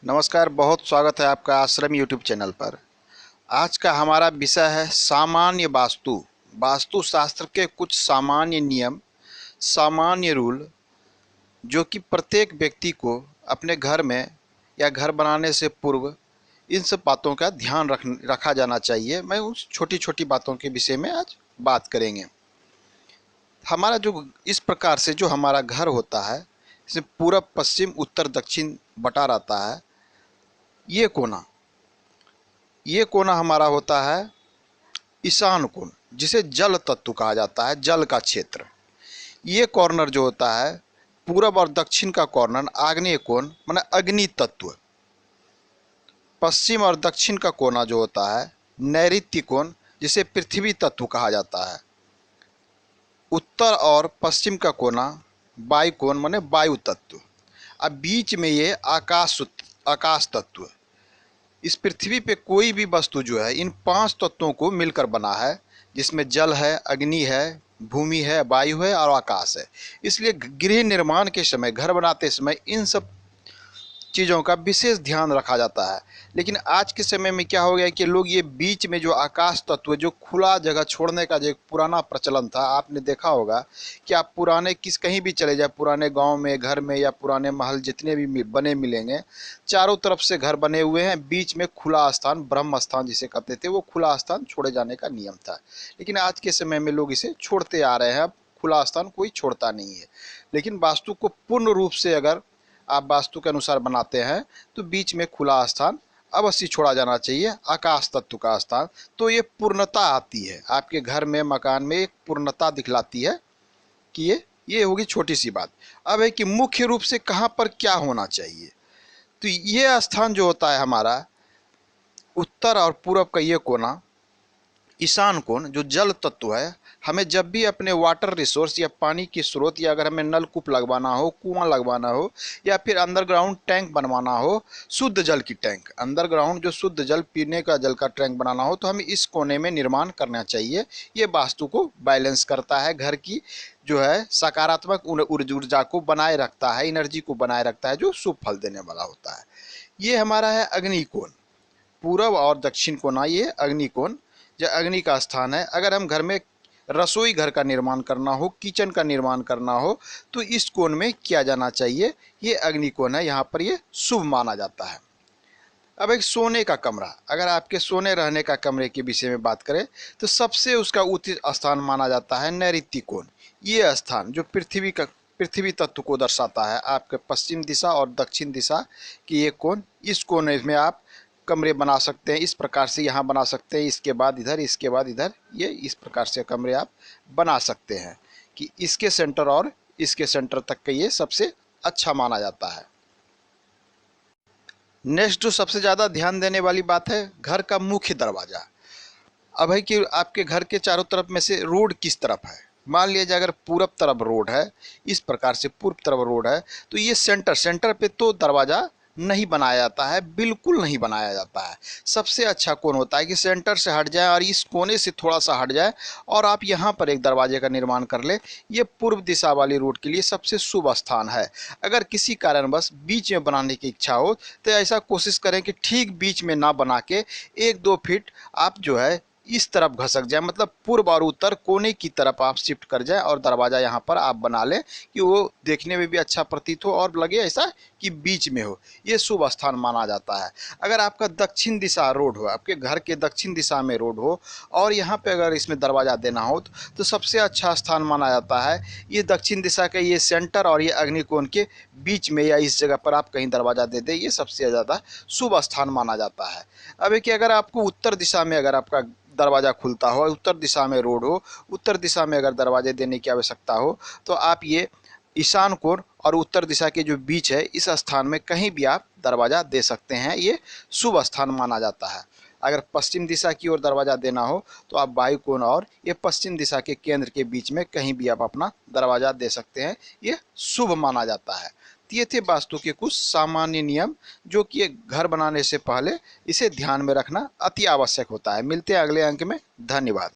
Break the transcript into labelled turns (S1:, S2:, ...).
S1: नमस्कार, बहुत स्वागत है आपका आश्रम यूट्यूब चैनल पर। आज का हमारा विषय है सामान्य वास्तु। वास्तुशास्त्र के कुछ सामान्य नियम, सामान्य रूल जो कि प्रत्येक व्यक्ति को अपने घर में या घर बनाने से पूर्व इन सब बातों का ध्यान रखा जाना चाहिए। मैं उस छोटी छोटी बातों के विषय में आज बात करेंगे। हमारा जो इस प्रकार से जो हमारा घर होता है, इसमें पूरब, पश्चिम, उत्तर, दक्षिण बटा रहता है। ये कोना हमारा होता है ईशान कोण, जिसे जल तत्व कहा जाता है, जल का क्षेत्र। ये कॉर्नर जो होता है पूरब और दक्षिण का कॉर्नर आग्नेय कोण माने अग्नि तत्व। पश्चिम और दक्षिण का कोना जो होता है नैऋत्य कोण, जिसे पृथ्वी तत्व कहा जाता है। उत्तर और पश्चिम का कोना वायु कोण माने वायु तत्व। अब बीच में ये आकाश तत्व। इस पृथ्वी पे कोई भी वस्तु जो है इन 5 तत्वों को मिलकर बना है, जिसमें जल है, अग्नि है, भूमि है, वायु है और आकाश है। इसलिए गृह निर्माण के समय, घर बनाते समय इन सब चीज़ों का विशेष ध्यान रखा जाता है। लेकिन आज के समय में क्या हो गया कि लोग ये बीच में जो आकाश तत्व, जो खुला जगह छोड़ने का जो एक पुराना प्रचलन था, आपने देखा होगा कि आप पुराने कहीं भी चले जाए, पुराने गांव में, घर में या पुराने महल जितने भी बने मिलेंगे, चारों तरफ से घर बने हुए हैं, बीच में खुला स्थान, ब्रह्म स्थान जिसे कहते थे, वो खुला स्थान छोड़े जाने का नियम था। लेकिन आज के समय में लोग इसे छोड़ते आ रहे हैं। अब खुला स्थान कोई छोड़ता नहीं है। लेकिन वास्तु को पूर्ण रूप से अगर आप वास्तु के अनुसार बनाते हैं तो बीच में खुला स्थान अवश्य छोड़ा जाना चाहिए, आकाश तत्व का स्थान। तो ये पूर्णता आती है आपके घर में, मकान में एक पूर्णता दिखलाती है कि ये होगी छोटी सी बात। अब है कि मुख्य रूप से कहाँ पर क्या होना चाहिए। तो ये स्थान जो होता है हमारा उत्तर और पूरब का ये कोना, ईशान कोण, जो जल तत्व है, हमें जब भी अपने वाटर रिसोर्स या पानी की स्रोत, या अगर हमें नलकूप लगवाना हो, कुआं लगवाना हो, या फिर अंडरग्राउंड टैंक बनवाना हो, शुद्ध जल की टैंक, अंडरग्राउंड जो शुद्ध जल, पीने का जल का टैंक बनाना हो, तो हमें इस कोने में निर्माण करना चाहिए। ये वास्तु को बैलेंस करता है, घर की जो है सकारात्मक ऊर्जा को बनाए रखता है, एनर्जी को बनाए रखता है, जो शुभ फल देने वाला होता है। ये हमारा है अग्निकोण। पूरब और दक्षिण कोना ये अग्निकोण, जो अग्नि का स्थान है। अगर हम घर में रसोई घर का निर्माण करना हो, किचन का निर्माण करना हो, तो इस कोण में किया जाना चाहिए। ये अग्निकोण है, यहाँ पर ये शुभ माना जाता है। अब एक सोने का कमरा, अगर आपके सोने रहने का कमरे के विषय में बात करें तो सबसे उसका उचित स्थान माना जाता है नैऋत्य कोण। ये स्थान जो पृथ्वी तत्व को दर्शाता है, आपके पश्चिम दिशा और दक्षिण दिशा की ये कोण, इस कोने में आप कमरे बना सकते हैं। इस प्रकार से यहाँ बना सकते हैं, इसके बाद इधर, इसके बाद इधर, ये इस प्रकार से कमरे आप बना सकते हैं कि इसके सेंटर और इसके सेंटर तक का ये सबसे अच्छा माना जाता है। नेक्स्ट जो सबसे ज़्यादा ध्यान देने वाली बात है घर का मुख्य दरवाज़ा। अब है कि आपके घर के चारों तरफ में से रोड किस तरफ है। मान लीजिए अगर पूरब तरफ रोड है, इस प्रकार से पूर्व तरफ रोड है, तो ये सेंटर पे तो दरवाज़ा नहीं बनाया जाता है, बिल्कुल नहीं बनाया जाता है। सबसे अच्छा कोण होता है कि सेंटर से हट जाए और इस कोने से थोड़ा सा हट जाए और आप यहाँ पर एक दरवाजे का निर्माण कर ले। ये पूर्व दिशा वाली रोड के लिए सबसे शुभ स्थान है। अगर किसी कारणवश बीच में बनाने की इच्छा हो तो ऐसा कोशिश करें कि ठीक बीच में ना बना के 1-2 फीट आप जो है इस तरफ घसक जाए, मतलब पूर्व और उत्तर कोने की तरफ आप शिफ्ट कर जाए और दरवाज़ा यहाँ पर आप बना लें कि वो देखने में भी अच्छा प्रतीत हो और लगे ऐसा कि बीच में हो। ये शुभ स्थान माना जाता है। अगर आपका दक्षिण दिशा रोड हो, आपके घर के दक्षिण दिशा में रोड हो और यहाँ पे अगर इसमें दरवाज़ा देना हो तो सबसे अच्छा स्थान माना जाता है ये दक्षिण दिशा के ये सेंटर और ये अग्निकोण के बीच में, या इस जगह पर आप कहीं दरवाज़ा दे दें, ये सबसे ज़्यादा शुभ स्थान माना जाता है। अब है कि अगर आपको उत्तर दिशा में अगर आपका दरवाज़ा खुलता हो, उत्तर दिशा में रोड हो, उत्तर दिशा में अगर दरवाजे देने की आवश्यकता हो, तो आप ये ईशान कोण और उत्तर दिशा के जो बीच है, इस स्थान में कहीं भी आप दरवाज़ा दे सकते हैं। ये शुभ स्थान माना जाता है। अगर पश्चिम दिशा की ओर दरवाज़ा देना हो तो आप वायु कोण और ये पश्चिम दिशा के केंद्र के बीच में कहीं भी आप अपना दरवाज़ा दे सकते हैं, ये शुभ माना जाता है। तो ये थे वास्तु के कुछ सामान्य नियम जो कि एक घर बनाने से पहले इसे ध्यान में रखना अति आवश्यक होता है। मिलते हैं अगले अंक में। धन्यवाद।